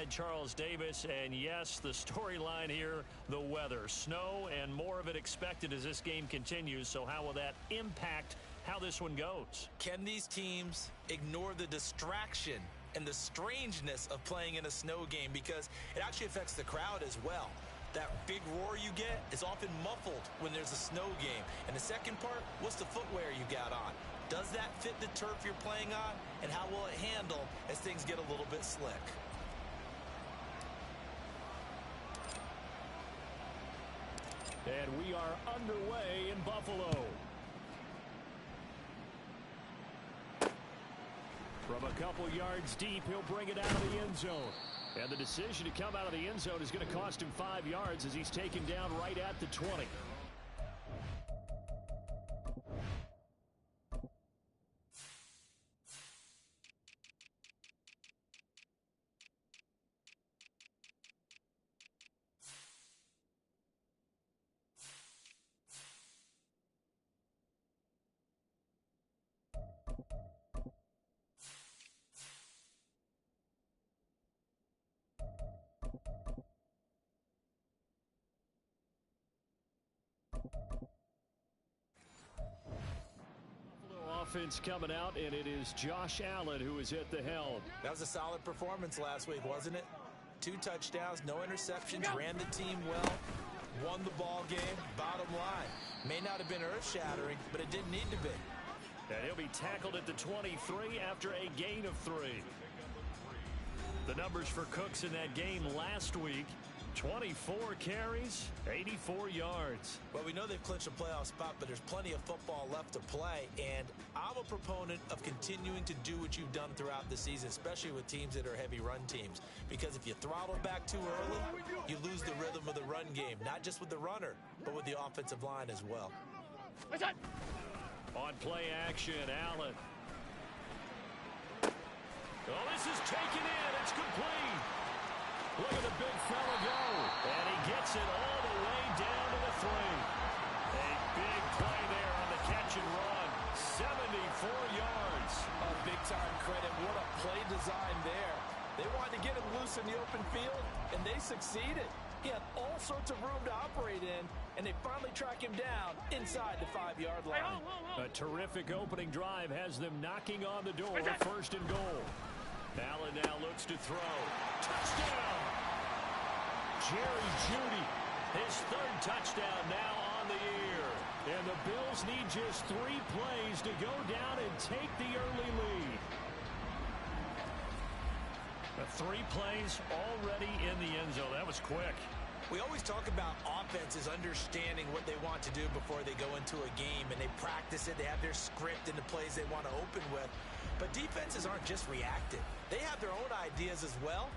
alongside Charles Davis. And yes, the storyline here, the weather. Snow and more of it expected as this game continues. So how will that impact how this one goes? Can these teams ignore the distraction and the strangeness of playing in a snow game? Because it actually affects the crowd as well. That big roar you get is often muffled when there's a snow game. And the second part, what's the footwear you got on? Does that fit the turf you're playing on? And how will it handle as things get a little bit slick? And we are underway in Buffalo. From a couple yards deep, he'll bring it out of the end zone. And the decision to come out of the end zone is going to cost him 5 yards as he's taken down right at the 20. Offense coming out, and it is Josh Allen who is at the helm. That was a solid performance last week, wasn't it? 2 touchdowns, no interceptions, ran the team well, won the ball game. Bottom line, may not have been earth-shattering, but it didn't need to be. And he'll be tackled at the 23 after a gain of 3. The numbers for Cooks in that game last week: 24 carries, 84 yards. Well, we know they've clinched a playoff spot, but there's plenty of football left to play, and I'm a proponent of continuing to do what you've done throughout the season, especially with teams that are heavy run teams, because if you throttle back too early, you lose the rhythm of the run game, not just with the runner, but with the offensive line as well. On play action, Allen. Oh, this is taken in. It's complete. Look at the big fella go. And he gets it all the way down to the 3. A big play there on the catch and run. 74 yards. A big-time credit. What a play design there. They wanted to get him loose in the open field, and they succeeded. He had all sorts of room to operate in, and they finally track him down inside the 5-yard line. A terrific opening drive has them knocking on the door. 1st and goal. Allen now looks to throw. Touchdown! Jerry Jeudy, his 3rd touchdown now on the year. And the Bills need just 3 plays to go down and take the early lead. The 3 plays already in the end zone. That was quick. We always talk about offenses understanding what they want to do before they go into a game, and they practice it. They have their script and the plays they want to open with. But defenses aren't just reactive. They have their own ideas as well.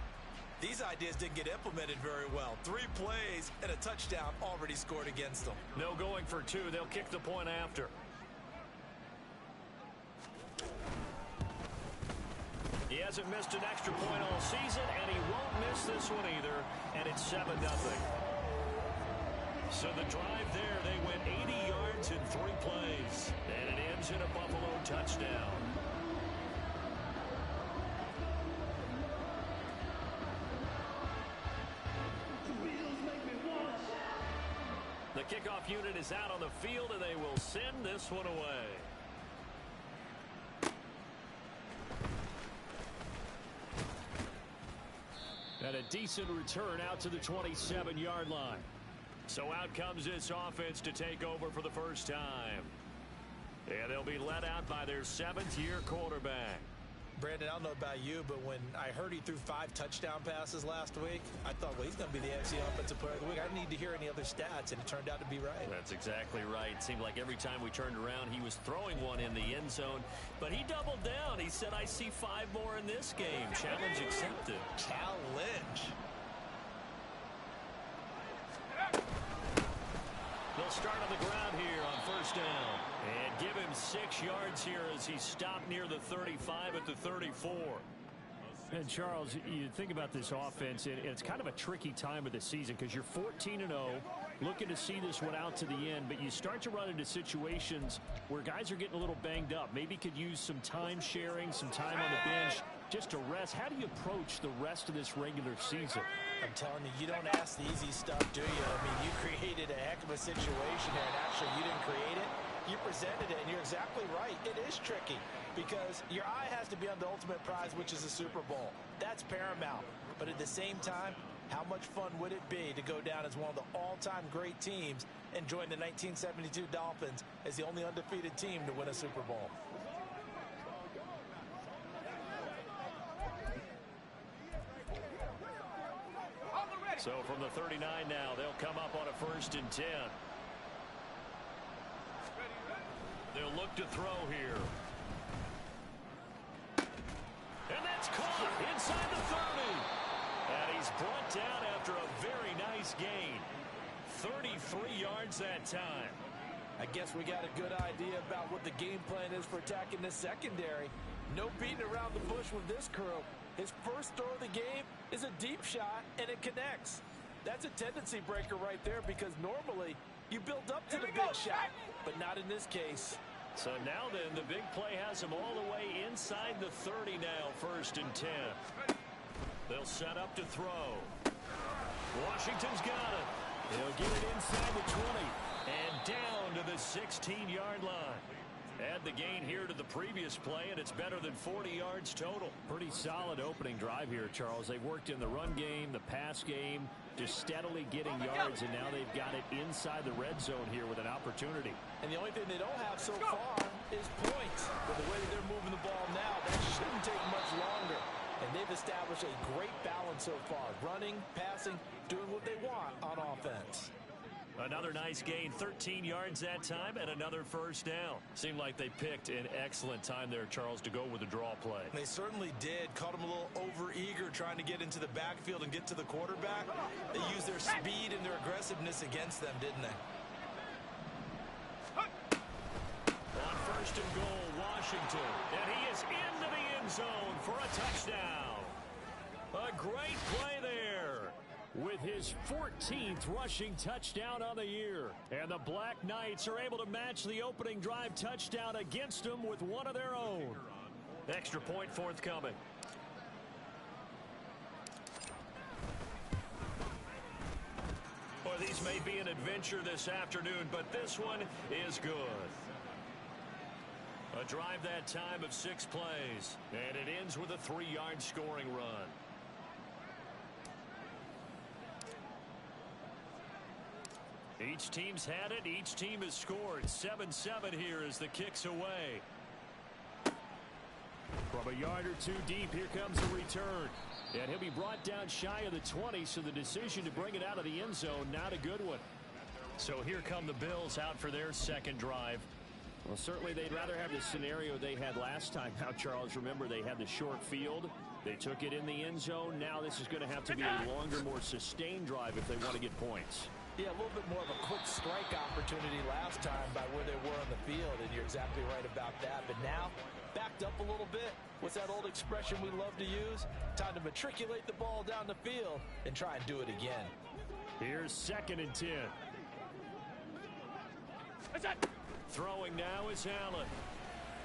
These ideas didn't get implemented very well. 3 plays and a touchdown already scored against them. No going for 2. They'll kick the point after. He hasn't missed an extra point all season, and he won't miss this one either, and it's 7-0. So the drive there, they went 80 yards in 3 plays, and it ends in a Buffalo touchdown. The kickoff unit is out on the field, and they will send this one away. And a decent return out to the 27-yard line. So out comes this offense to take over for the first time. And they'll be led out by their 7th-year quarterback. Brandon, I don't know about you, but when I heard he threw 5 touchdown passes last week, I thought, well, he's going to be the AFC Offensive Player of the Week. I didn't need to hear any other stats, and it turned out to be right. That's exactly right. It seemed like every time we turned around, he was throwing one in the end zone. But he doubled down. He said, I see 5 more in this game. Challenge accepted. Challenge. They'll start on the ground here on 1st down. And give him 6 yards here as he stopped near the 35 at the 34. And Charles, you think about this offense, and it's kind of a tricky time of the season because you're 14-0, looking to see this one out to the end, but you start to run into situations where guys are getting a little banged up. Maybe could use some time sharing, some time on the bench. just to rest. How do you approach the rest of this regular season? I'm telling you, you don't ask the easy stuff, do you? I mean, you created a heck of a situation there, and actually you didn't create it. You presented it, and you're exactly right. It is tricky because your eye has to be on the ultimate prize, which is the Super Bowl. That's paramount. But at the same time, how much fun would it be to go down as one of the all-time great teams and join the 1972 Dolphins as the only undefeated team to win a Super Bowl? So from the 39 now, they'll come up on a 1st and 10. They'll look to throw here. And that's caught inside the 30. And he's brought down after a very nice gain. 33 yards that time. I guess we got a good idea about what the game plan is for attacking this secondary. No beating around the bush with this crew. His first throw of the game is a deep shot, and it connects. That's a tendency breaker right there because normally you build up to the big shot, but not in this case. So now then, the big play has him all the way inside the 30 now, 1st and 10. They'll set up to throw. Washington's got it. He'll get it inside the 20 and down to the 16-yard line. Add the gain here to the previous play, and it's better than 40 yards total. Pretty solid opening drive here, Charles. They've worked in the run game, the pass game, just steadily getting yards, and now they've got it inside the red zone here with an opportunity. And the only thing they don't have so far is points. But the way that they're moving the ball now, that shouldn't take much longer. And they've established a great balance so far. Running, passing, doing what they want on offense. Another nice gain, 13 yards that time, and another 1st down. Seemed like they picked an excellent time there, Charles, to go with the draw play. They certainly did. Caught them a little over-eager trying to get into the backfield and get to the quarterback. They used their speed and their aggressiveness against them, didn't they? On 1st and goal, Washington. And he is into the end zone for a touchdown. A great play there, with his 14th rushing touchdown on the year. And the Black Knights are able to match the opening drive touchdown against them with one of their own. Extra point forthcoming. Boy, these may be an adventure this afternoon, but this one is good. A drive that time of 6 plays, and it ends with a 3-yard scoring run. Each team's had it. Each team has scored. 7-7 here as the kick's away. From a yard or two deep, here comes the return. And he'll be brought down shy of the 20, so the decision to bring it out of the end zone, not a good one. So here come the Bills out for their second drive. Well, certainly they'd rather have the scenario they had last time. Now, Charles, remember, they had the short field. They took it in the end zone. Now this is going to have to be a longer, more sustained drive if they want to get points. Yeah, a little bit more of a quick strike opportunity last time by where they were on the field, and you're exactly right about that. But now, backed up a little bit. What's that old expression we love to use? Time to matriculate the ball down the field and try and do it again. Here's 2nd and 10. Throwing now is Allen.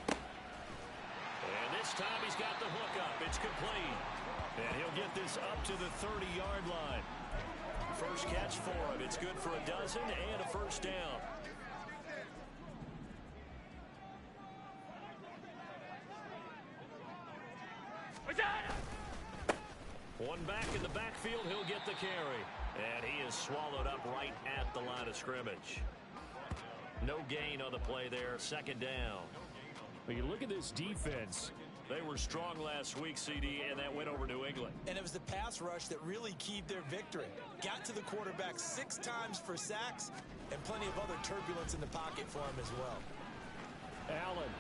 And this time he's got the hook up. It's complete. And he'll get this up to the 30-yard line. First catch for him. It's good for a dozen and a 1st down. One back in the backfield. He'll get the carry. And he is swallowed up right at the line of scrimmage. No gain on the play there. 2nd down. When you look at this defense, they were strong last week, CD, and that went over New England. And it was the pass rush that really keyed their victory. Got to the quarterback 6 times for sacks and plenty of other turbulence in the pocket for him as well. Allen.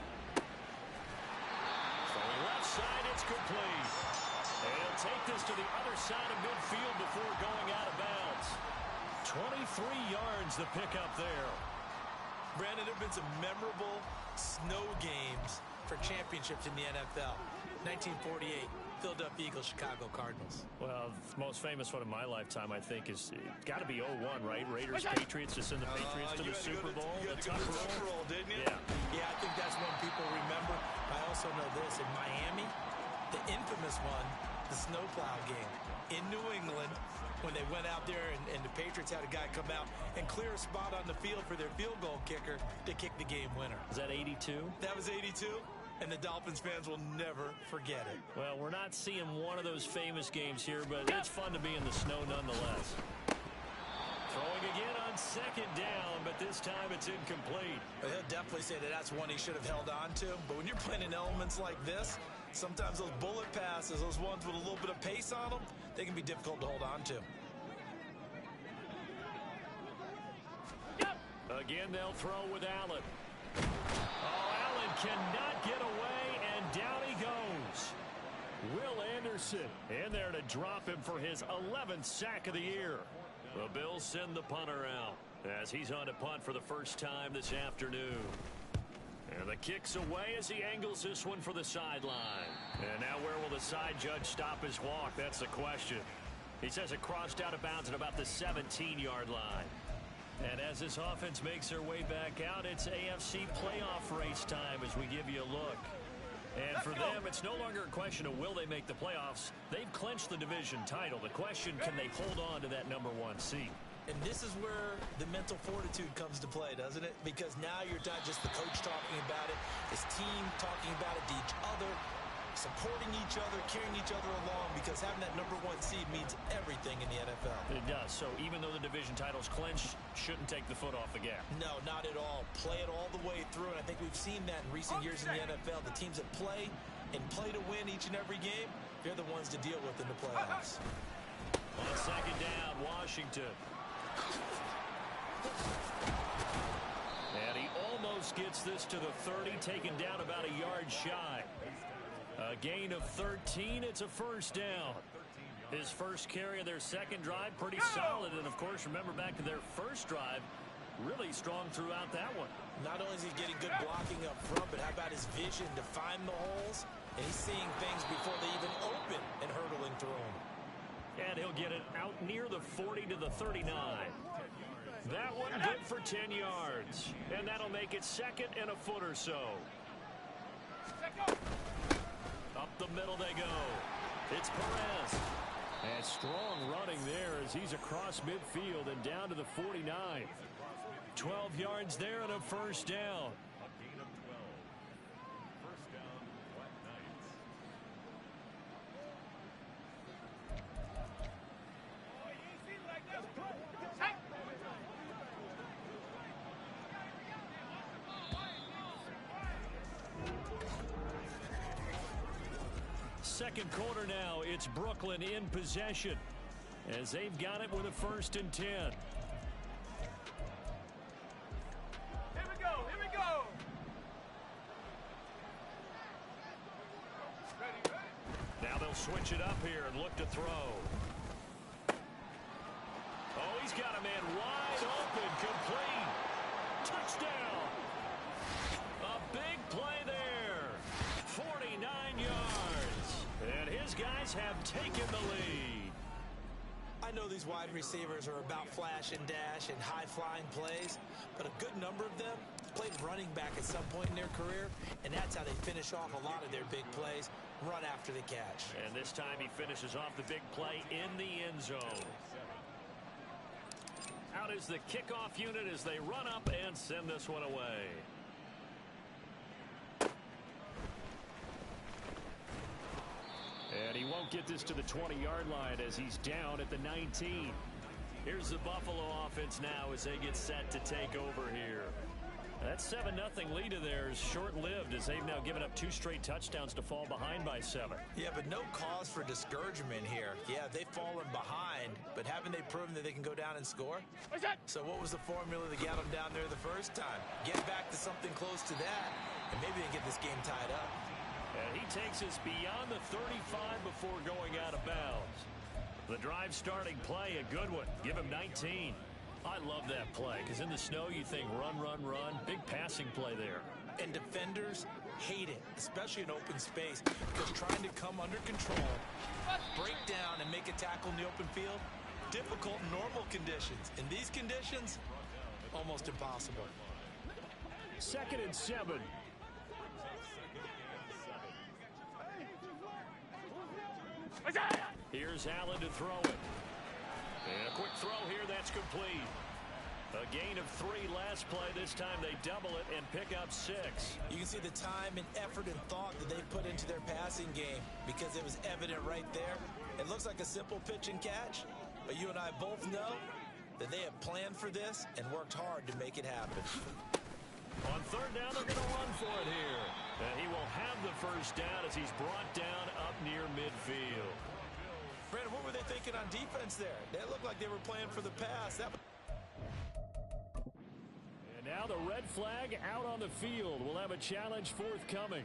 Throwing left side, it's complete. And he'll take this to the other side of midfield before going out of bounds. 23 yards the pickup there. Brandon, there have been some memorable snow games for championships in the NFL. 1948, Philadelphia Eagles, Chicago Cardinals. Well, the most famous one of my lifetime, I think, is got to be 01, right? Raiders, Patriots, to send the Patriots to the Super Bowl. You got to go to the Super Bowl, didn't you? Yeah. Yeah, I think that's when people remember. I also know this. In Miami, The infamous one, the snowplow game in New England, when they went out there and the Patriots had a guy come out and clear a spot on the field for their field goal kicker to kick the game winner. Is that 82? That was 82, and the Dolphins fans will never forget it. Well, we're not seeing one of those famous games here, but it's fun to be in the snow nonetheless. Throwing again on second down, but this time it's incomplete. Well, he'll definitely say that that's one he should have held on to, but when you're playing in elements like this, sometimes those bullet passes, those ones with a little bit of pace on them, they can be difficult to hold on to. Again, they'll throw with Allen. Oh, Allen cannot get away, and down he goes. Will Anderson in there to drop him for his 11th sack of the year. The Bills send the punter out as he's on to punt for the first time this afternoon. And the kick's away as he angles this one for the sideline. And now where will the side judge stop his walk? That's the question. He says it crossed out of bounds at about the 17-yard line. And as this offense makes their way back out, it's AFC playoff race time as we give you a look. And for them, it's no longer a question of will they make the playoffs. They've clinched the division title. The question, can they hold on to that number 1 seed? And this is where the mental fortitude comes to play, doesn't it? Because now you're not just the coach talking about it, his team talking about it to each other, supporting each other, carrying each other along, because having that number 1 seed means everything in the NFL. It does. So even though the division title's clinched, shouldn't take the foot off the gas. No, not at all. Play it all the way through, and I think we've seen that in recent years in the NFL. The teams that play and play to win each and every game, they're the ones to deal with in the playoffs. On second down, Washington. And he almost gets this to the 30, taken down about a yard shy. A gain of 13. It's a first down. His first carry of their second drive, pretty solid. And, of course, remember back to their first drive, really strong throughout that one. Not only is he getting good blocking up front, but how about his vision to find the holes? And he's seeing things before they even open and hurdling through them. And he'll get it out near the 40 to the 39. That one good for 10 yards. And that'll make it second and a foot or so. Up the middle they go. It's Perez. And strong running there as he's across midfield and down to the 49. 12 yards there and a first down. Second quarter now, it's Brooklyn in possession as they've got it with a 1st and 10. Here we go. Now they'll switch it up here and look to throw. Oh, he's got a man wide open, complete. Touchdown. A big play there. 49 yards. And his guys have taken the lead. I know these wide receivers are about flash and dash and high-flying plays, but a good number of them played running back at some point in their career, and that's how they finish off a lot of their big plays, run after the catch. And this time he finishes off the big play in the end zone. Out is the kickoff unit as they run up and send this one away. And he won't get this to the 20-yard line as he's down at the 19. Here's the Buffalo offense now as they get set to take over here. That 7-0 lead of theirs short-lived as they've now given up 2 straight touchdowns to fall behind by 7. Yeah, but no cause for discouragement here. Yeah, they've fallen behind, but haven't they proven that they can go down and score? So what was the formula that got them down there the first time? Get back to something close to that, and maybe they can get this game tied up. And he takes us beyond the 35 before going out of bounds. The drive starting play, a good one. Give him 19. I love that play because in the snow you think run, run, run. Big passing play there. And defenders hate it, especially in open space, because trying to come under control, break down, and make a tackle in the open field, difficult in normal conditions. In these conditions, almost impossible. 2nd and 7. Here's Allen to throw it. And a quick throw here, that's complete. A gain of 3 last play. This time they double it and pick up 6. You can see the time and effort and thought that they put into their passing game because it was evident right there. It looks like a simple pitch and catch, but you and I both know that they have planned for this and worked hard to make it happen. On third down, they're going to run for it here. And he will have the first down as he's brought down up near midfield. Brandon, what were they thinking on defense there? They looked like they were playing for the pass. And now the red flag out on the field. We'll have a challenge forthcoming.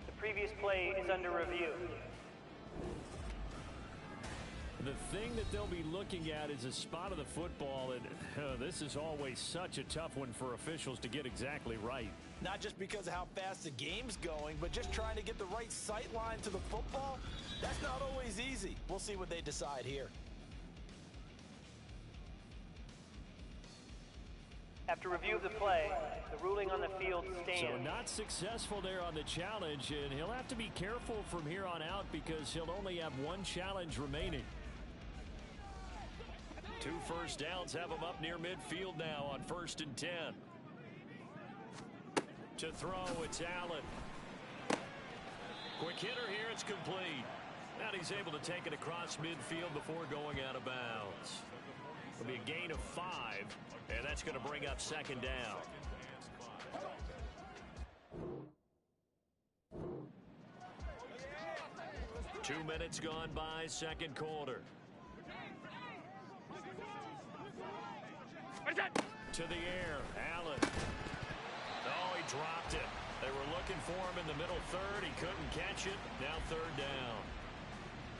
The previous play is under review. The thing that they'll be looking at is a spot of the football, and this is always such a tough one for officials to get exactly right. Not just because of how fast the game's going, but just trying to get the right sight line to the football. That's not always easy. We'll see what they decide here. After review of the play, the ruling on the field stands. So not successful there on the challenge, and he'll have to be careful from here on out because he'll only have 1 challenge remaining. 2 first downs have him up near midfield now on 1st and 10. To throw, it's Allen. Quick hitter here, it's complete. And he's able to take it across midfield before going out of bounds. It'll be a gain of 5, and that's going to bring up 2nd down. Two minutes gone by, 2nd quarter. To the air, Allen. Oh, he dropped it. They were looking for him in the middle third. He couldn't catch it. Now 3rd down.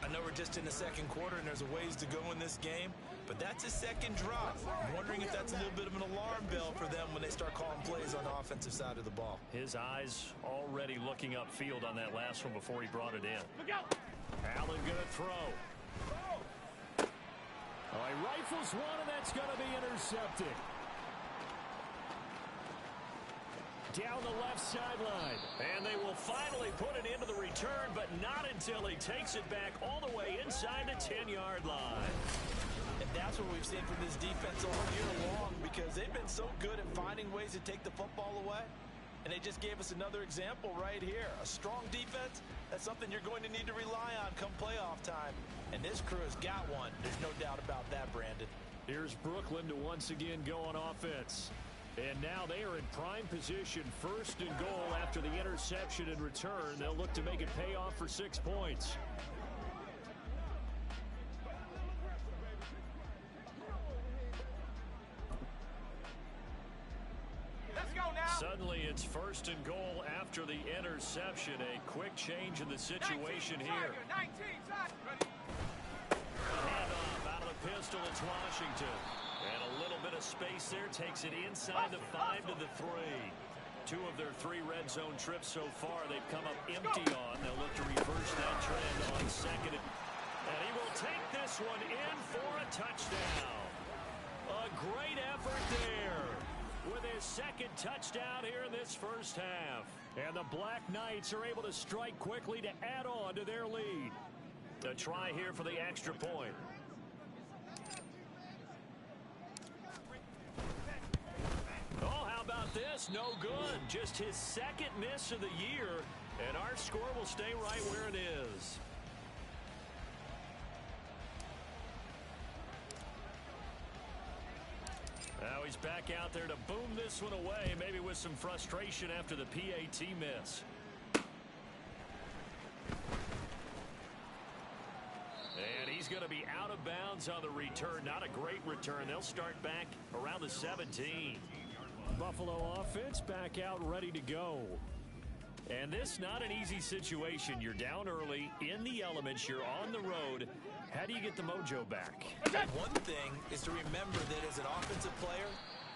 I know we're just in the 2nd quarter and there's a ways to go in this game, but that's a 2nd drop. I'm wondering if that's a little bit of an alarm bell for them when they start calling plays on the offensive side of the ball. His eyes already looking upfield on that last one before he brought it in. Allen gonna throw. Oh, he rifles one, and that's gonna be intercepted. Down the left sideline. And they will finally put it into the return, but not until he takes it back all the way inside the 10-yard line. And that's what we've seen from this defense all year long because they've been so good at finding ways to take the football away. And they just gave us another example right here. A strong defense, that's something you're going to need to rely on come playoff time. And this crew has got one. There's no doubt about that, Brandon. Here's Brooklyn to once again go on offense. And now they are in prime position, 1st and goal after the interception and return. They'll look to make it pay off for 6 points. Let's go now. Suddenly it's 1st and goal after the interception. A quick change in the situation 19, here. 19, Handoff out of the pistol, it's Washington. And a little bit of space there takes it inside the 5 to the 3. 2 of their 3 red zone trips so far they've come up empty on. They'll look to reverse that trend on 2nd. And he will take this one in for a touchdown. A great effort there with his 2nd touchdown here in this first half. And the Black Knights are able to strike quickly to add on to their lead. A try here for the extra point. Oh, how about this? No good. Just his 2nd miss of the year, and our score will stay right where it is. Now he's back out there to boom this one away, maybe with some frustration after the PAT miss. And he's going to be out of bounds on the return. Not a great return. They'll start back around the 17. Buffalo offense back out ready to go. And this not an easy situation. You're down early, in the elements, you're on the road. How do you get the mojo back? One thing is to remember that as an offensive player,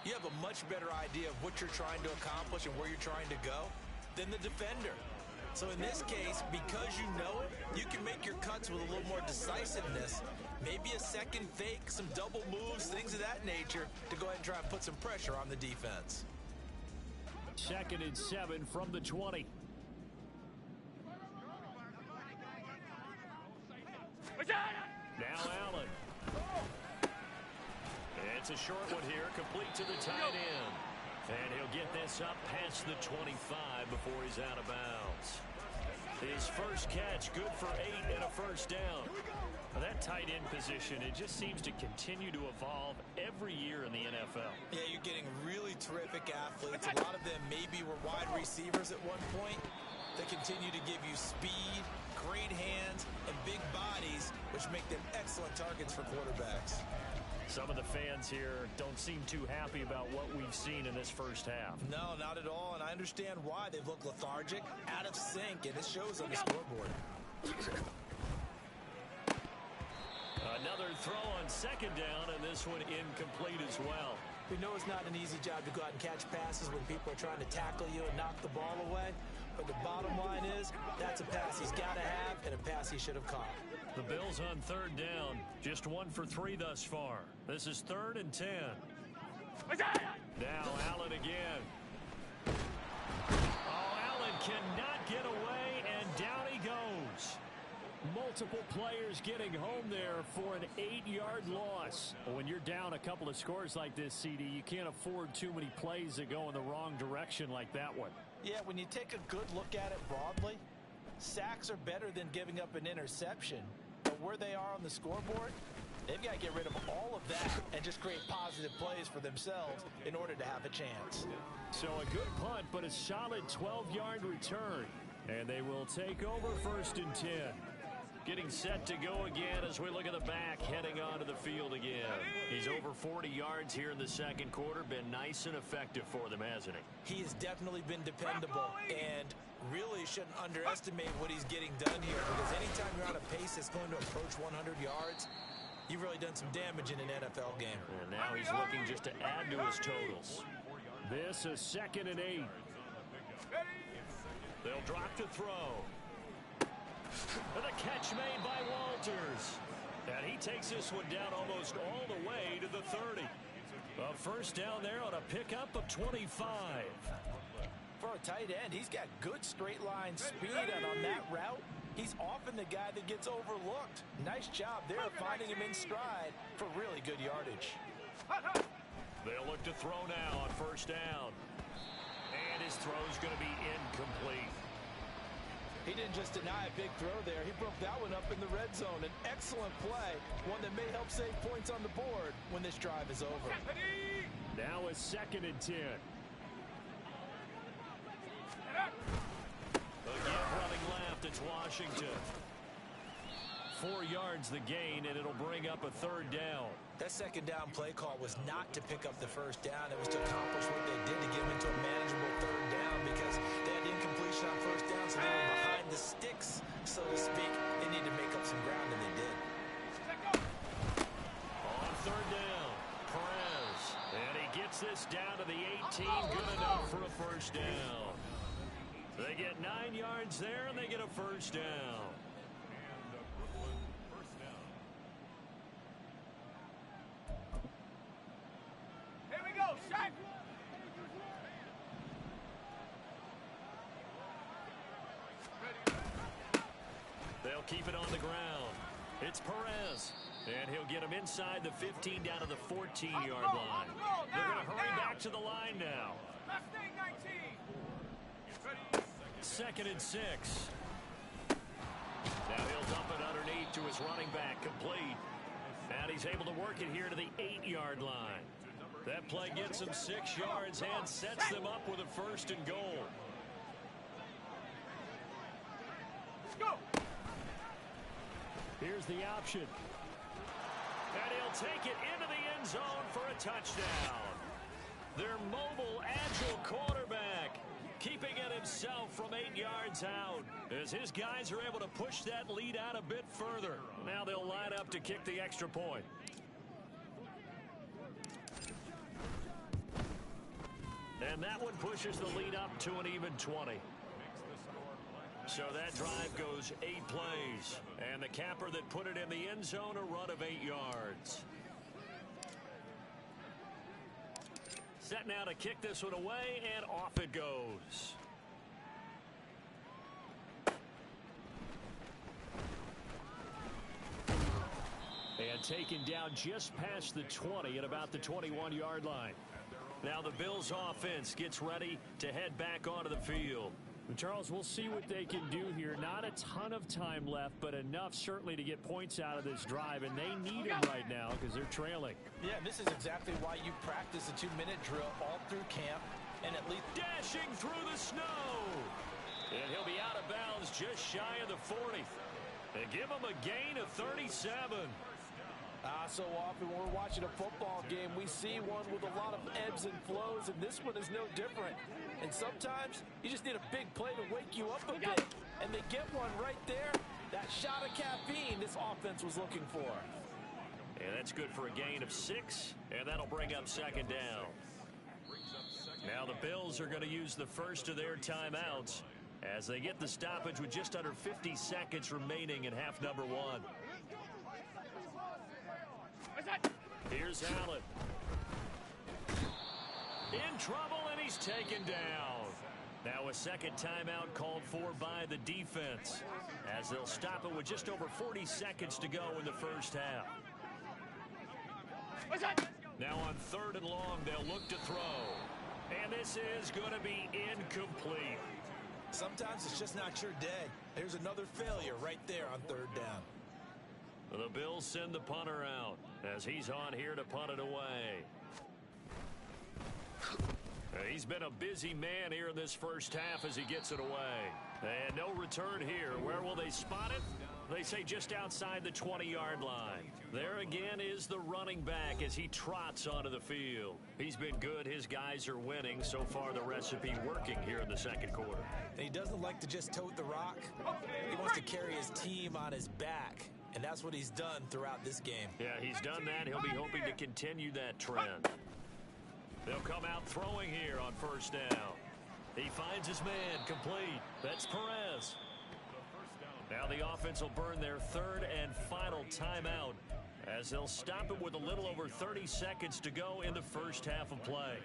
you have a much better idea of what you're trying to accomplish and where you're trying to go than the defender. So in this case, because you know it, you can make your cuts with a little more decisiveness. Maybe a 2nd fake, some double moves, things of that nature to go ahead and try and put some pressure on the defense. 2nd and 7 from the 20. Now Allen. It's a short one here, complete to the tight end. And he'll get this up past the 25 before he's out of bounds. His first catch, good for 8 and a first down. Well, that tight end position, it just seems to continue to evolve every year in the NFL. Yeah, you're getting really terrific athletes. A lot of them maybe were wide receivers at one point. They continue to give you speed, great hands, and big bodies, which make them excellent targets for quarterbacks. Some of the fans here don't seem too happy about what we've seen in this first half. No, not at all, and I understand why. They've looked lethargic, out of sync, and it shows on the scoreboard. Another throw on second down, and this one incomplete as well. We know it's not an easy job to go out and catch passes when people are trying to tackle you and knock the ball away. But the bottom line is, that's a pass he's got to have and a pass he should have caught. The Bills on third down, just 1 for 3 thus far. This is 3rd and 10. Now Allen again. Oh, Allen cannot get away, and down he goes. Multiple players getting home there for an 8-yard loss. When you're down a couple of scores like this, CD, you can't afford too many plays that go in the wrong direction like that one. Yeah, when you take a good look at it broadly, sacks are better than giving up an interception. But where they are on the scoreboard, they've got to get rid of all of that and just create positive plays for themselves in order to have a chance. So a good punt, but a solid 12-yard return. And they will take over 1st and 10. Getting set to go again as we look at the back, heading onto the field again. He's over 40 yards here in the second quarter. Been nice and effective for them, hasn't he? He has definitely been dependable, and really shouldn't underestimate what he's getting done here, because anytime you're on a pace that's going to approach 100 yards, you've really done some damage in an NFL game. And now he's looking just to add to his totals. This is 2nd and 8. They'll drop to throw. And the catch made by Walters. And he takes this one down almost all the way to the 30. A first down there on a pickup of 25. For a tight end, he's got good straight line speed, and on that route, he's often the guy that gets overlooked. Nice job there finding him in stride for really good yardage. They'll look to throw now on first down. And his throw's going to be incomplete. He didn't just deny a big throw there. He broke that one up in the red zone. An excellent play, one that may help save points on the board when this drive is over. Now it's 2nd and 10. Again, running left, it's Washington. 4 yards the gain, and it'll bring up a 3rd down. That second down play call was not to pick up the first down. It was to accomplish what they did to get him into a manageable 3rd down, because they had incompletion on first down, so they were behind the sticks, so to speak. They need to make up some ground, and they did. On 3rd down, Perez. And he gets this down to the 18, good enough for a first down. They get 9 yards there, and they get a first down. They'll keep it on the ground. It's Perez. And he'll get him inside the 15 down to the 14-yard line. They're going to hurry back to the line now. 2nd and 6. Now he'll dump it underneath to his running back, complete. And he's able to work it here to the 8-yard line. That play gets him 6 yards and sets them up with a 1st and goal. Here's the option. And he'll take it into the end zone for a touchdown. Their mobile, agile quarterback keeping it himself from 8 yards out as his guys are able to push that lead out a bit further. Now they'll line up to kick the extra point. And that one pushes the lead up to an even 20. So that drive goes 8 plays. And the capper that put it in the end zone, a run of 8 yards. Set now to kick this one away, and off it goes. And taken down just past the 20 at about the 21-yard line. Now the Bills offense gets ready to head back onto the field. Charles, we'll see what they can do here. Not a ton of time left, but enough certainly to get points out of this drive, and they need them right now because they're trailing. Yeah, this is exactly why you practice a 2-minute drill all through camp, and at least dashing through the snow. And he'll be out of bounds just shy of the 40. They give him a gain of 37. So often when we're watching a football game, we see one with a lot of ebbs and flows, and this one is no different. And sometimes you just need a big play to wake you up a bit, and they get one right there. That shot of caffeine this offense was looking for. And that's good for a gain of 6, and that'll bring up second down. Now the Bills are going to use the first of their timeouts as they get the stoppage with just under 50 seconds remaining in half number 1. Here's Allen. In trouble, and he's taken down. Now a second timeout called for by the defense as they'll stop it with just over 40 seconds to go in the first half. Now on 3rd and long, they'll look to throw. And this is going to be incomplete. Sometimes it's just not your day. There's another failure right there on 3rd down. The Bills send the punter out as he's on here to punt it away. He's been a busy man here in this first half as he gets it away. And no return here. Where will they spot it? They say just outside the 20-yard line. There again is the running back as he trots onto the field. He's been good. His guys are winning. So far, the recipe working here in the second quarter. And he doesn't like to just tote the rock. He wants to carry his team on his back. And that's what he's done throughout this game. Yeah, he's done that. He'll be hoping to continue that trend. They'll come out throwing here on 1st down. He finds his man complete. That's Perez. Now the offense will burn their 3rd and final timeout as they'll stop it with a little over 30 seconds to go in the first half of play.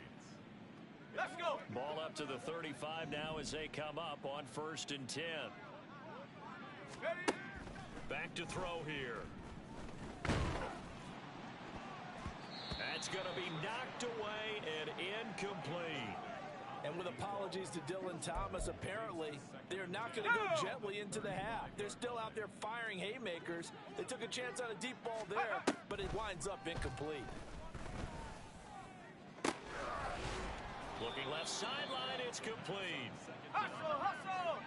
Let's go. Ball up to the 35 now as they come up on 1st and 10. Back to throw here. That's going to be knocked away and incomplete. And with apologies to Dylan Thomas, apparently they're not going to go gently into the half. They're still out there firing haymakers. They took a chance on a deep ball there, but it winds up incomplete. Looking left sideline, it's complete. Hustle, hustle!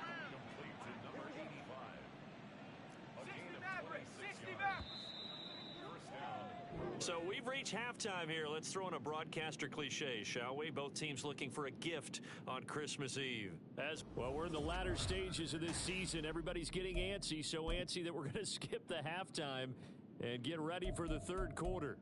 So we've reached halftime here. Let's throw in a broadcaster cliche, shall we? Both teams looking for a gift on Christmas Eve. As well, we're in the latter stages of this season. Everybody's getting antsy, so antsy that we're going to skip the halftime and get ready for the 3rd quarter.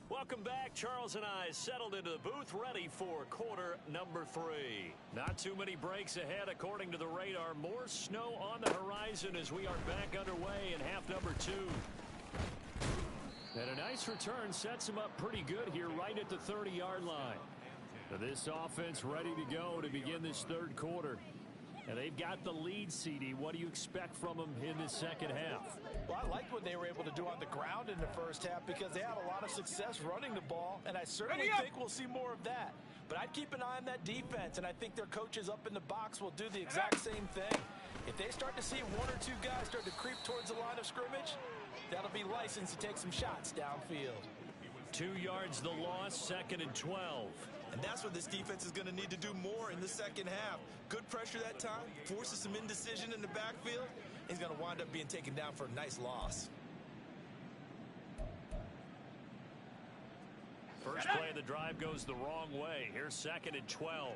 Welcome back. Charles and I settled into the booth, ready for quarter number 3. Not too many breaks ahead, according to the radar. More snow on the horizon as we are back underway in half number 2. And a nice return sets them up pretty good here right at the 30-yard line. Now this offense ready to go to begin this 3rd quarter. And they've got the lead, CD. What do you expect from them in this second half? Well, I liked what they were able to do on the ground in the first half because they had a lot of success running the ball, and I certainly think we'll see more of that. But I'd keep an eye on that defense, and I think their coaches up in the box will do the exact same thing. If they start to see 1 or 2 guys start to creep towards the line of scrimmage, that'll be licensed to take some shots downfield. 2 yards the loss, 2nd and 12. And that's what this defense is going to need to do more in the second half. Good pressure that time, forces some indecision in the backfield. He's going to wind up being taken down for a nice loss. First play of the drive goes the wrong way. Here's 2nd and 12.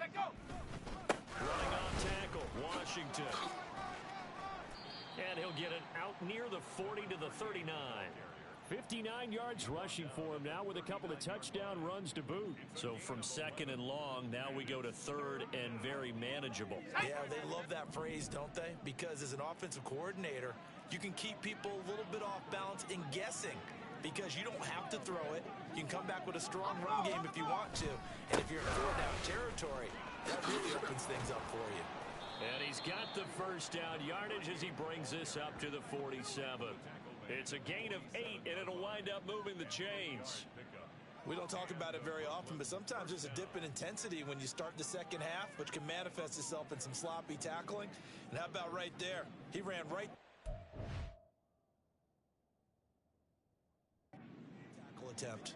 Running on tackle, Washington. And he'll get it out near the 40 to the 39. 59 yards rushing for him now with a couple of touchdown runs to boot. So from 2nd and long, now we go to 3rd and very manageable. Yeah, they love that phrase, don't they? Because as an offensive coordinator, you can keep people a little bit off balance and guessing because you don't have to throw it. You can come back with a strong run game if you want to. And if you're in 4-down territory, that really opens things up for you. And he's got the first down yardage as he brings this up to the 47. It's a gain of 8, and it'll wind up moving the chains. We don't talk about it very often, but sometimes there's a dip in intensity when you start the second half, which can manifest itself in some sloppy tackling. And how about right there? He ran right. Tackle attempt.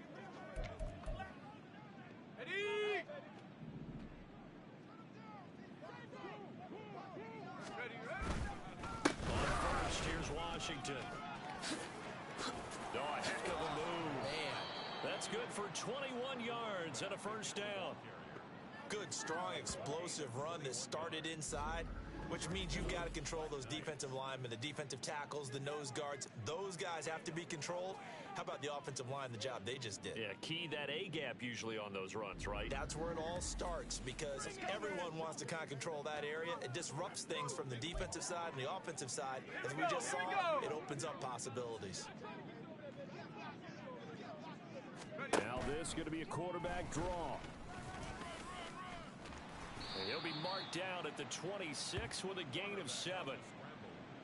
On first, here's Washington. Oh, a heck of a move. Man. That's good for 21 yards and a first down. Good, strong, explosive run that started inside, which means you've got to control those defensive linemen, the defensive tackles, the nose guards. Those guys have to be controlled. How about the offensive line, the job they just did? Yeah, key that A-gap usually on those runs, right? That's where it all starts, because everyone wants to kind of control that area. It disrupts things from the defensive side and the offensive side. As we just saw, it opens up possibilities. Now this is going to be a quarterback draw. And he'll be marked down at the 26 with a gain of 7.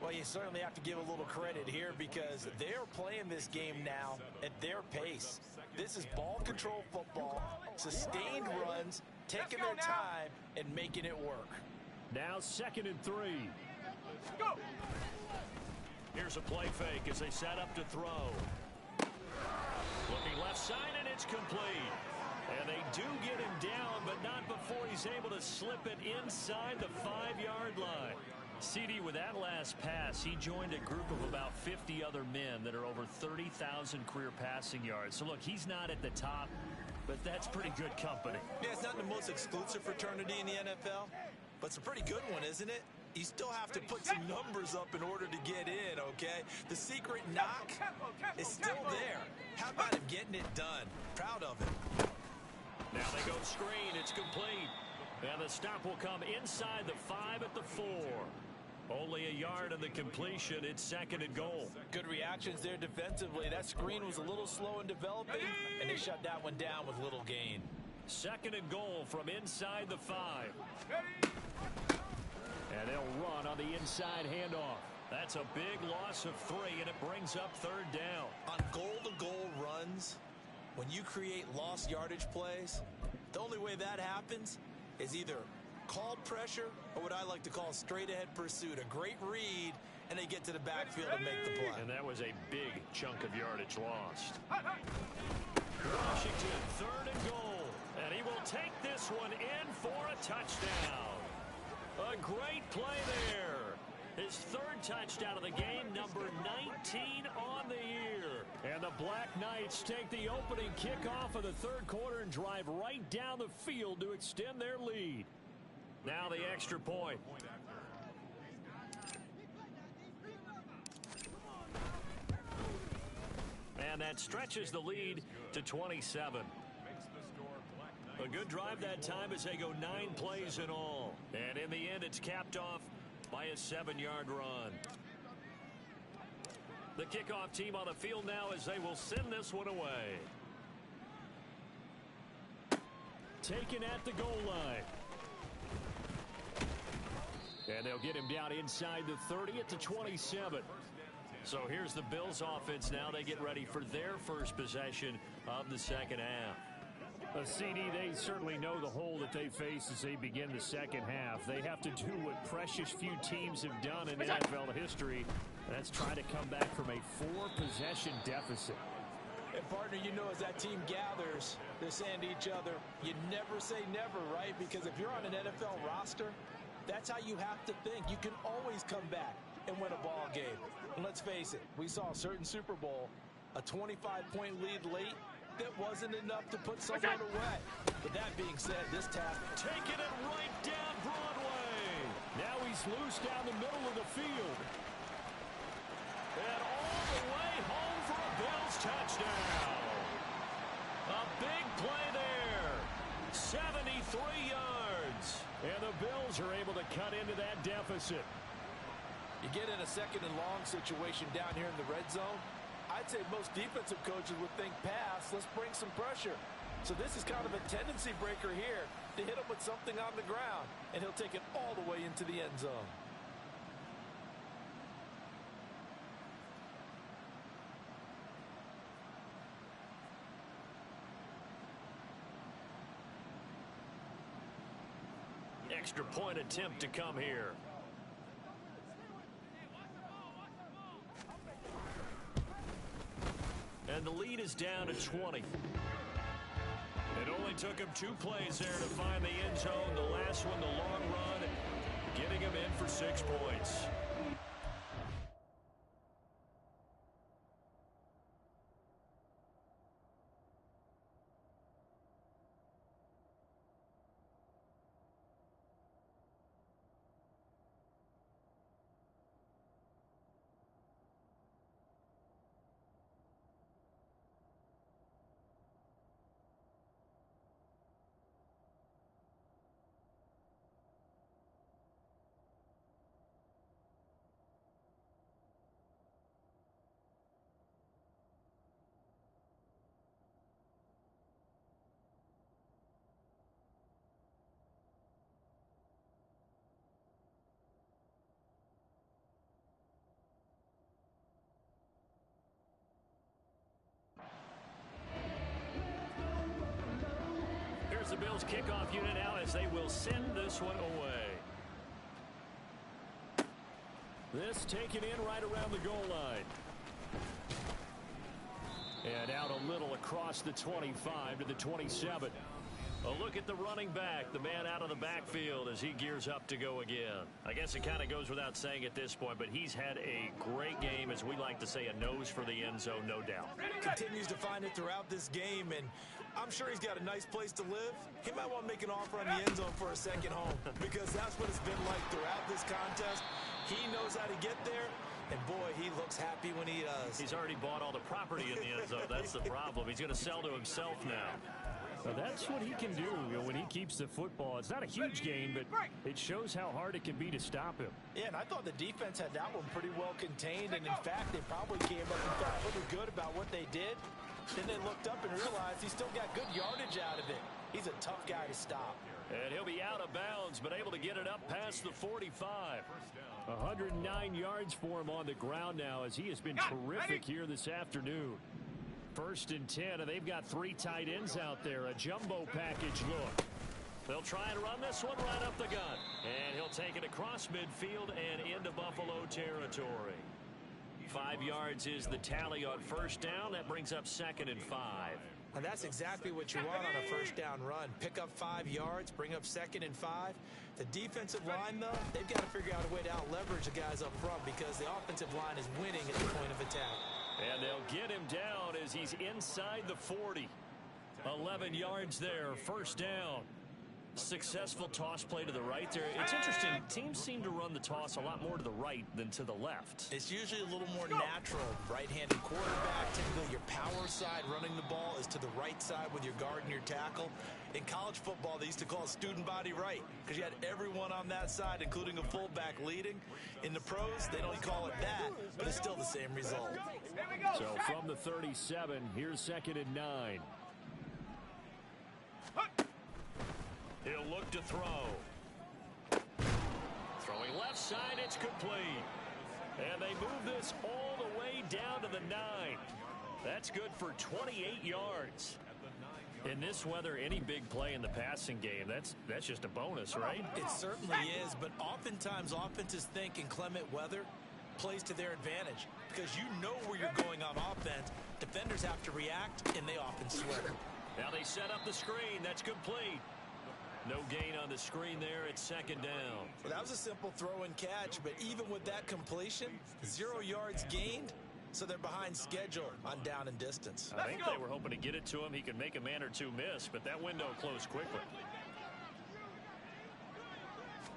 Well, you certainly have to give a little credit here because they're playing this game now at their pace. This is ball control football, sustained runs, taking their time and making it work. Now 2nd and 3. Go. Here's a play fake as they set up to throw. Looking left side, and it's complete. And they do get him down, but not before he's able to slip it inside the 5-yard line. CD, with that last pass, he joined a group of about 50 other men that are over 30,000 career passing yards. So, look, he's not at the top, but that's pretty good company. Yeah, it's not the most exclusive fraternity in the NFL, but it's a pretty good one, isn't it? You still have to put some numbers up in order to get in, okay? The secret knock is still there. How about him getting it done? Proud of him. Now they go screen. It's complete. And the stop will come inside the 5 at the 4. Only a yard on the completion. It's 2nd and goal. Good reactions there defensively. That screen was a little slow in developing, and they shut that one down with little gain. 2nd and goal from inside the 5. And they'll run on the inside handoff. That's a big loss of 3, and it brings up 3rd down. On goal-to-goal runs, when you create lost yardage plays, the only way that happens is either called pressure or what I like to call straight-ahead pursuit. A great read, and they get to the backfield and make the play. And that was a big chunk of yardage lost. Washington, 3rd and goal. And he will take this one in for a touchdown. A great play there. His 3rd touchdown of the game, number 19 on the year. And the Black Knights take the opening kickoff of the 3rd quarter and drive right down the field to extend their lead. Now the extra point. And that stretches the lead to 27. A good drive that time as they go 9 plays in all. And in the end, it's capped off by a 7-yard run. The kickoff team on the field now as they will send this one away. Taken at the goal line. And they'll get him down inside the 30 at the 27. So here's the Bills offense now. They get ready for their first possession of the second half. CD, they certainly know the hole that they face as they begin the second half. They have to do what precious few teams have done in NFL history. That's trying to come back from a 4-possession deficit. And, partner, you know, as that team gathers, they're saying to each other, you never say never, right? Because if you're on an NFL roster, that's how you have to think. You can always come back and win a ball game. And let's face it, we saw a certain Super Bowl, a 25-point lead late, that wasn't enough to put someone away. But that being said, this task, taking it right down Broadway. Now he's loose down the middle of the field. And all the way home for a Bills touchdown. A big play there. 73 yards. And the Bills are able to cut into that deficit. You get in a 2nd and long situation down here in the red zone, I'd say most defensive coaches would think pass, let's bring some pressure. So this is kind of a tendency breaker here to hit him with something on the ground, and he'll take it all the way into the end zone. Extra point attempt to come here. And the lead is down to 20. It only took him 2 plays there to find the end zone. The last one, the long run, getting him in for 6 points. Here's the Bills kickoff unit now as they will send this one away. This taken in right around the goal line. And out a little across the 25 to the 27. A look at the running back, the man out of the backfield as he gears up to go again. I guess it kind of goes without saying at this point, but he's had a great game, as we like to say, a nose for the end zone, no doubt. Continues to find it throughout this game, and I'm sure he's got a nice place to live. He might want to make an offer on the end zone for a second home, because that's what it's been like throughout this contest. He knows how to get there, and boy, he looks happy when he does. He's already bought all the property in the end zone. That's the problem. He's going to sell to himself now. Well, that's what he can do, when he keeps the football. It's not a huge gain, but it shows how hard it can be to stop him. Yeah, and I thought the defense had that one pretty well contained, and in fact, they probably came up and felt really good about what they did. Then they looked up and realized he still got good yardage out of it. He's a tough guy to stop. And he'll be out of bounds, but able to get it up past the 45. 109 yards for him on the ground now, as he has been terrific here this afternoon. 1st and 10, and they've got 3 tight ends out there. A jumbo package look. They'll try and run this one right up the gut. And he'll take it across midfield and into Buffalo territory. 5 yards is the tally on 1st down. That brings up 2nd and 5. And that's exactly what you want on a 1st down run. Pick up 5 yards, bring up 2nd and 5. The defensive line, though, they've got to figure out a way to out-leverage the guys up front because the offensive line is winning at the point of attack. And they'll get him down as he's inside the 40. 11 yards there, 1st down. Successful toss play to the right there. It's interesting. Teams seem to run the toss a lot more to the right than to the left. It's usually a little more natural. Right-handed quarterback, typically your power side running the ball is to the right side with your guard and your tackle. In college football, they used to call it student body right because you had everyone on that side, including a fullback leading. In the pros, they don't call it that, but it's still the same result. So from the 37, here's 2nd and 9. He'll look to throw. Throwing left side, it's complete. And they move this all the way down to the 9. That's good for 28 yards. In this weather, any big play in the passing game, that's just a bonus, right? It certainly is, but oftentimes offenses think inclement weather plays to their advantage because you know where you're going on offense. Defenders have to react, and they often sweat. Now they set up the screen. That's complete. No gain on the screen there. It's 2nd down. Well, that was a simple throw and catch, but even with that completion, 0 yards gained, so they're behind schedule on down and distance. I think they were hoping to get it to him. He could make a man or two miss, but that window closed quickly.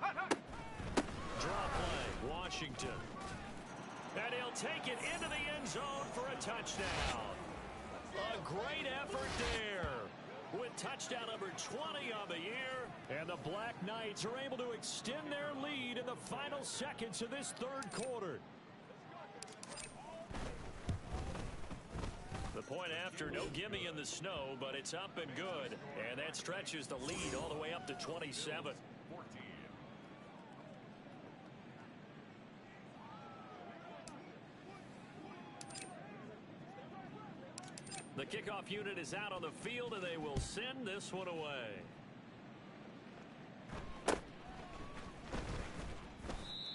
Draw play, Washington. And he'll take it into the end zone for a touchdown. A great effort there. With touchdown number 20 on the year. And the Black Knights are able to extend their lead in the final seconds of this 3rd quarter. The point after. No gimme in the snow, but it's up and good. And that stretches the lead all the way up to 27. The kickoff unit is out on the field, and they will send this one away.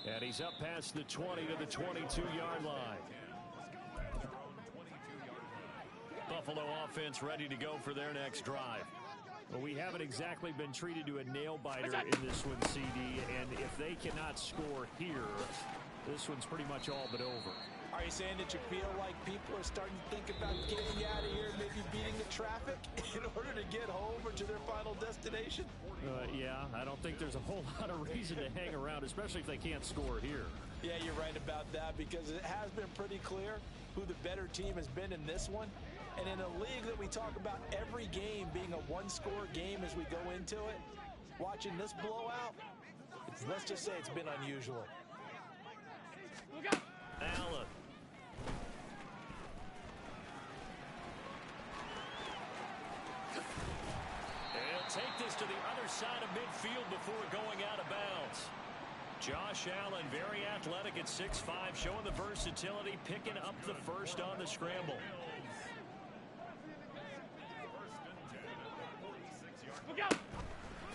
And he's up past the 20 to the 22-yard line. Buffalo offense ready to go for their next drive. Well, we haven't exactly been treated to a nail-biter in this one, CD, and if they cannot score here, this one's pretty much all but over. Are you saying that you feel like people are starting to think about getting out of here, maybe beating the traffic in order to get home or to their final destination? Yeah, I don't think there's a whole lot of reason to hang around, especially if they can't score here. Yeah, you're right about that, because it has been pretty clear who the better team has been in this one. And in a league that we talk about every game being a one-score game as we go into it, watching this blowout, let's just say it's been unusual. Look out! Allen. He'll take this to the other side of midfield before going out of bounds. Josh Allen, very athletic at 6'5", showing the versatility, picking up the first on the scramble.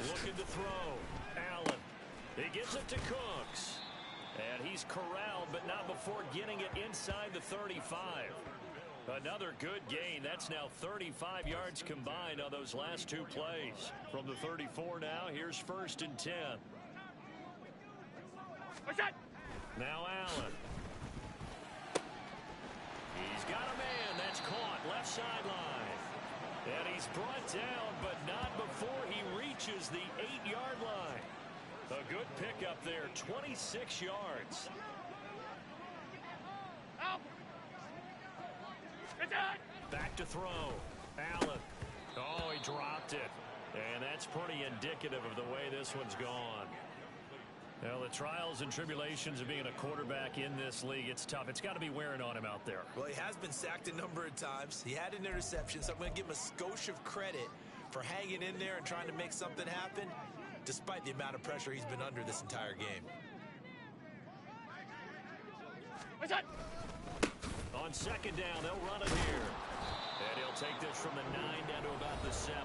Looking to throw. Allen. He gives it to Cooks. And he's corralled, but not before getting it inside the 35. Another good gain. That's now 35 yards combined on those last two plays. From the 34 now, here's 1st and 10. Now Allen. He's got a man. That's caught. Left sideline. And he's brought down, but not before he reaches the 8-yard line. A good pickup there, 26 yards. Back to throw. Allen. Oh, he dropped it. And that's pretty indicative of the way this one's gone. Well, the trials and tribulations of being a quarterback in this league, it's tough. It's got to be wearing on him out there. Well, he has been sacked a number of times. He had an interception, so I'm going to give him a skosh of credit for hanging in there and trying to make something happen, despite the amount of pressure he's been under this entire game. On 2nd down, they'll run it here. And he'll take this from the 9 down to about the 7.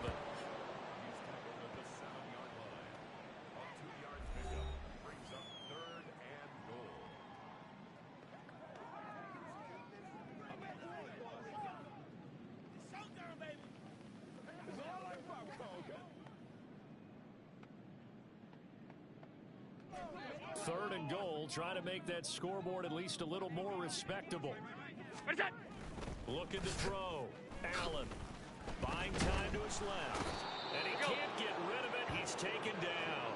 Third and goal, try to make that scoreboard at least a little more respectable. Looking to throw. Allen buying time to his left. And he can't get rid of it. He's taken down.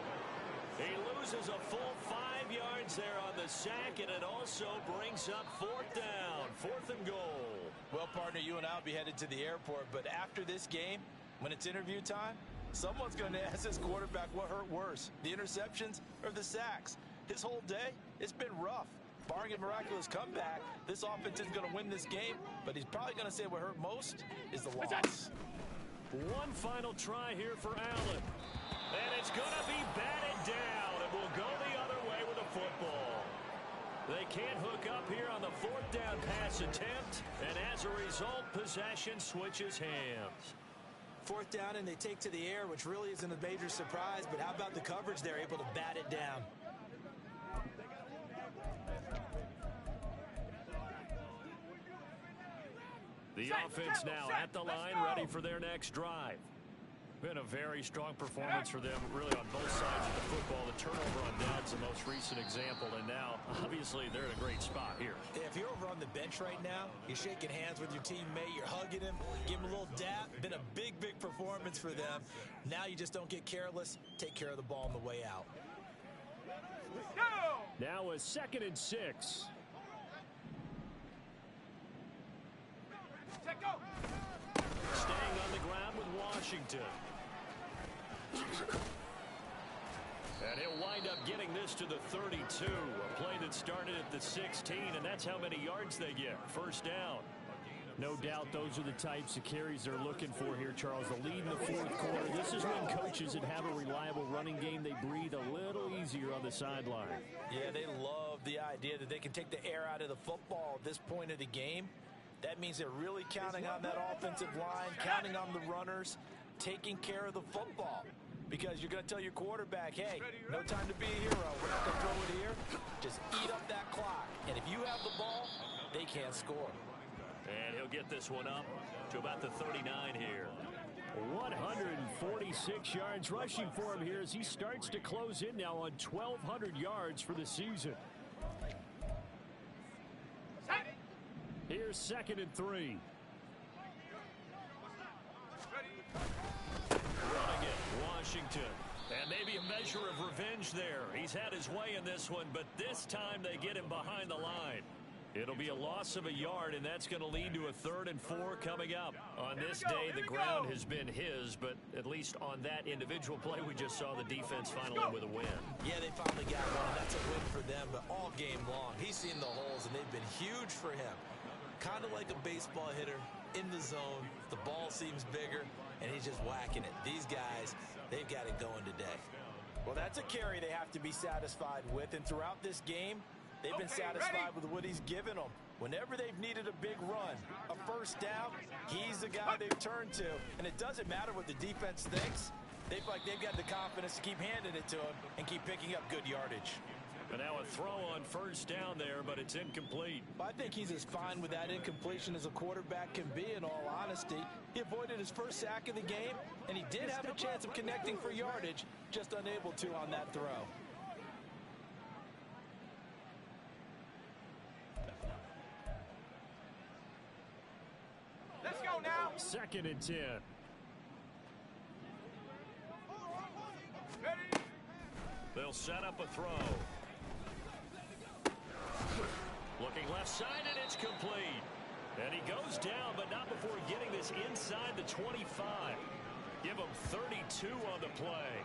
He loses a full 5 yards there on the sack, and it also brings up 4th down. 4th and goal. Well, partner, you and I will be headed to the airport, but after this game, when it's interview time, someone's going to ask this quarterback what hurt worse, the interceptions or the sacks. His whole day, it's been rough. Barring a miraculous comeback, this offense is going to win this game, but he's probably going to say what hurt most is the loss. One final try here for Allen. And it's going to be batted down, and will go the other way with a football. They can't hook up here on the 4th down pass attempt, and as a result, possession switches hands. 4th down, and they take to the air, which really isn't a major surprise, but how about the coverage there, able to bat it down? The offense now at the line, ready for their next drive. Been a very strong performance for them, really, on both sides of the football. The turnover on down's the most recent example, and now, obviously, they're in a great spot here. Yeah, if you're over on the bench right now, you're shaking hands with your teammate, you're hugging him, give him a little dap. Been a big, big performance for them. Now you just don't get careless. Take care of the ball on the way out. Now a 2nd and 6. Staying on the ground with Washington. And he'll wind up getting this to the 32. A play that started at the 16, and that's how many yards they get. 1st down. No doubt those are the types of carries they're looking for here, Charles. The lead in the fourth quarter. This is when coaches that have a reliable running game, they breathe a little easier on the sideline. Yeah, they love the idea that they can take the air out of the football at this point of the game. That means they're really counting on that offensive line, counting on the runners, taking care of the football. Because you're going to tell your quarterback, hey, no time to be a hero. We're not going to throw it here. Just eat up that clock. And if you have the ball, they can't score. And he'll get this one up to about the 39 here. 146 yards rushing for him here as he starts to close in now on 1,200 yards for the season. Here's 2nd and 3. Running it, Washington. And maybe a measure of revenge there. He's had his way in this one, but this time they get him behind the line. It'll be a loss of a yard, and that's going to lead to a 3rd and 4 coming up. On this day, the ground has been his, but at least on that individual play, we just saw the defense finally with a win. Yeah, they finally got one, and that's a win for them, but all game long, he's seen the holes, and they've been huge for him. Kind of like a baseball hitter in the zone. The ball seems bigger, and he's just whacking it. These guys, they've got it going today. Well, that's a carry they have to be satisfied with, and throughout this game, they've been satisfied with what he's given them. Whenever they've needed a big run, a first down, he's the guy they've turned to. And it doesn't matter what the defense thinks. They feel like they've got the confidence to keep handing it to him and keep picking up good yardage. And now a throw on first down there, but it's incomplete. I think he's as fine with that incompletion as a quarterback can be, in all honesty. He avoided his first sack of the game, and he did have a chance of connecting for yardage, just unable to on that throw. Let's go now. 2nd and 10. Ready? They'll set up a throw. Looking left side, and it's complete. And he goes down, but not before getting this inside the 25. Give him 32 on the play.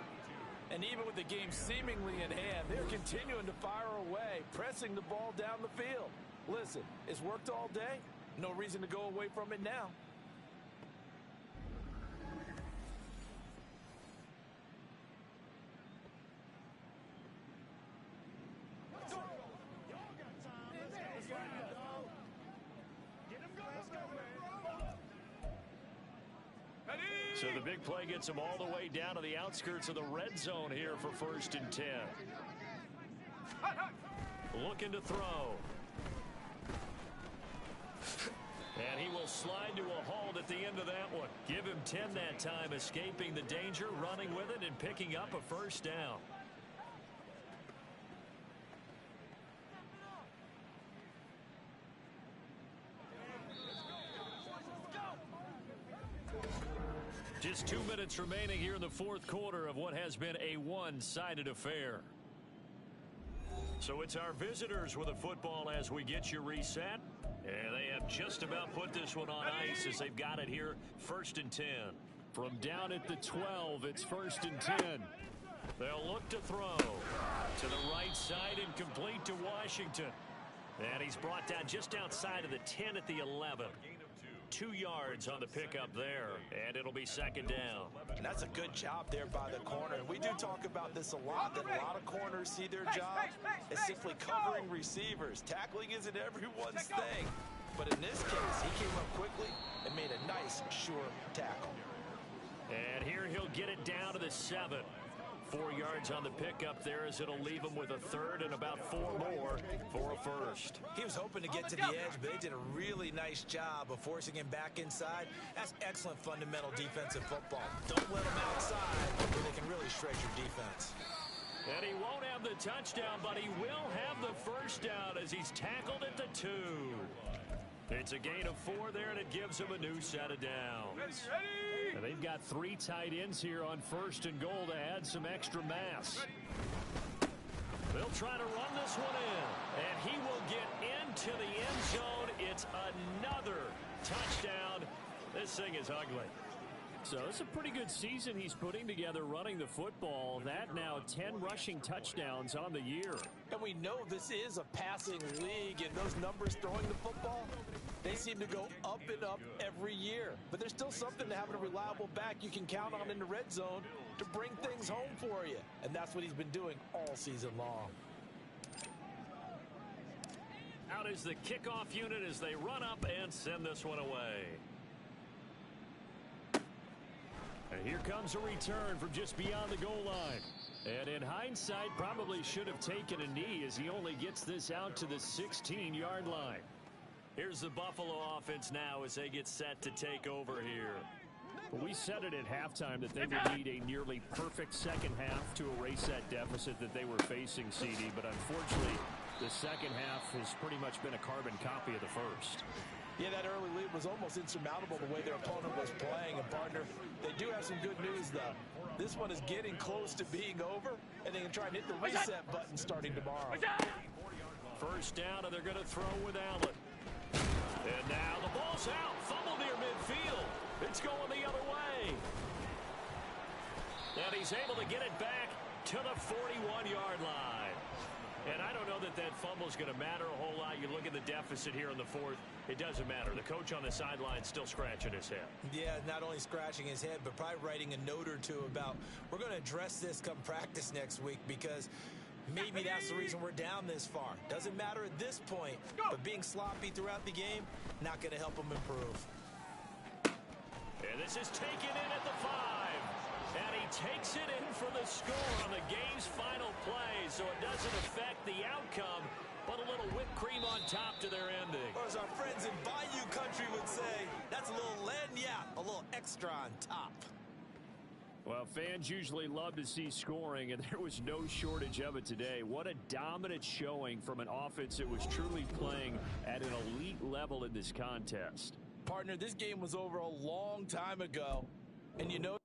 And even with the game seemingly in hand, they're continuing to fire away, pressing the ball down the field. Listen, it's worked all day. No reason to go away from it now. So the big play gets him all the way down to the outskirts of the red zone here for 1st and 10. Looking to throw. And he will slide to a halt at the end of that one. Give him 10 that time, escaping the danger, running with it, and picking up a first down. Just 2 minutes remaining here in the fourth quarter of what has been a one-sided affair. So it's our visitors with the football as we get you reset. And they have just about put this one on ice as they've got it here, 1st and 10. From down at the 12, it's 1st and 10. They'll look to throw to the right side and complete to Washington. And he's brought down just outside of the 10 at the 11. 2 yards on the pickup there, and it'll be 2nd down. And that's a good job there by the corner. And we do talk about this a lot, that a lot of corners see their job as simply covering receivers. Tackling isn't everyone's thing. But in this case, he came up quickly and made a nice, sure tackle. And here he'll get it down to the 7. 4 yards on the pickup there as it'll leave him with a 3rd and about 4 more for a first. He was hoping to get to the edge, but they did a really nice job of forcing him back inside. That's excellent fundamental defensive football. Don't let him outside where they can really stretch your defense. And he won't have the touchdown, but he will have the first down as he's tackled at the 2. It's a gain of 4 there, and it gives him a new set of downs. And they've got 3 tight ends here on 1st and goal to add some extra mass. They'll try to run this one in, and he will get into the end zone. It's another touchdown. This thing is ugly. So it's a pretty good season he's putting together running the football. That now 10 rushing touchdowns on the year. And we know this is a passing league, and those numbers throwing the football, they They seem to go up and up every year. But there's still something to having a reliable back you can count on in the red zone to bring things home for you. And that's what he's been doing all season long. Out is the kickoff unit as they run up and send this one away. And here comes a return from just beyond the goal line. And in hindsight, probably should have taken a knee as he only gets this out to the 16-yard line. Here's the Buffalo offense now as they get set to take over here. Well, we said it at halftime that they would need a nearly perfect second half to erase that deficit that they were facing, CD. But unfortunately, the second half has pretty much been a carbon copy of the first. Yeah, that early lead was almost insurmountable the way their opponent was playing. And, partner, they do have some good news, though. This one is getting close to being over, and they can try and hit the reset button starting tomorrow. First down, and they're going to throw with Allen. And now the ball's out. Fumble near midfield. It's going the other way. And he's able to get it back to the 41-yard line. And I don't know that that fumble is going to matter a whole lot. You look at the deficit here in the fourth. It doesn't matter. The coach on the sideline still scratching his head. Yeah, not only scratching his head, but probably writing a note or two about we're going to address this come practice next week because maybe that's the reason we're down this far. Doesn't matter at this point, but being sloppy throughout the game, not going to help them improve. And this is taken in at the 5. And he takes it in for the score on the game's final play, so it doesn't affect the outcome, but a little whipped cream on top to their ending. Or as our friends in Bayou Country would say, that's a little lagniappe, a little extra on top. Well, fans usually love to see scoring, and there was no shortage of it today. What a dominant showing from an offense that was truly playing at an elite level in this contest. Partner, this game was over a long time ago, and you know